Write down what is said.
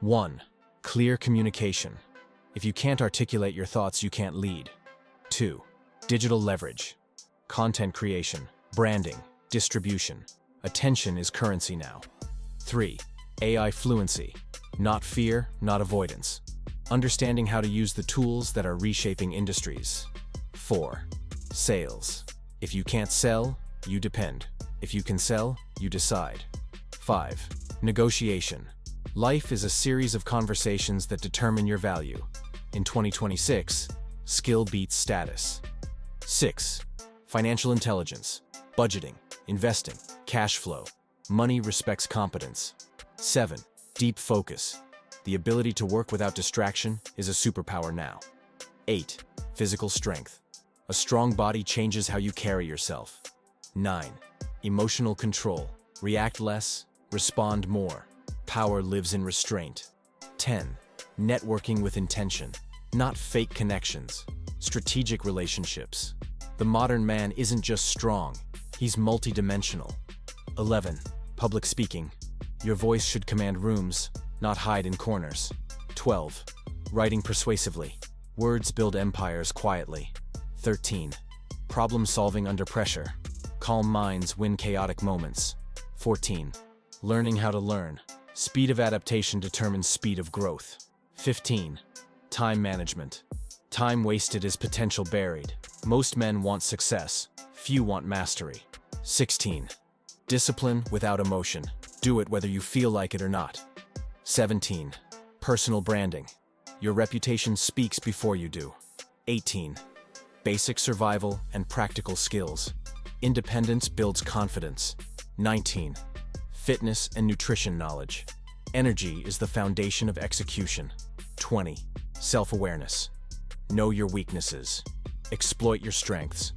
1. Clear communication. If you can't articulate your thoughts, you can't lead. 2. Digital leverage. Content creation, branding, distribution. Attention is currency now. 3. AI fluency. Not fear, not avoidance. Understanding how to use the tools that are reshaping industries. 4. Sales. If you can't sell, you depend. If you can sell, you decide. 5. Negotiation. Life is a series of conversations that determine your value. In 2026, skill beats status. 6. Financial intelligence. Budgeting, investing, cash flow. Money respects competence. 7. Deep focus. The ability to work without distraction is a superpower now. 8. Physical strength. A strong body changes how you carry yourself. 9. Emotional control. React less, respond more. Power lives in restraint. 10. Networking with intention. Not fake connections. Strategic relationships. The modern man isn't just strong, he's multidimensional. 11. Public speaking. Your voice should command rooms, not hide in corners. 12. Writing persuasively. Words build empires quietly. 13. Problem solving under pressure. Calm minds win chaotic moments. 14. Learning how to learn. Speed of adaptation determines speed of growth. 15. Time management. Time wasted is potential buried. Most men want success, few want mastery. 16. Discipline without emotion. Do it whether you feel like it or not. 17. Personal branding. Your reputation speaks before you do. 18. Basic survival and practical skills. Independence builds confidence. 19. Fitness and nutrition knowledge. Energy is the foundation of execution. 20. Self-awareness. Know your weaknesses. Exploit your strengths.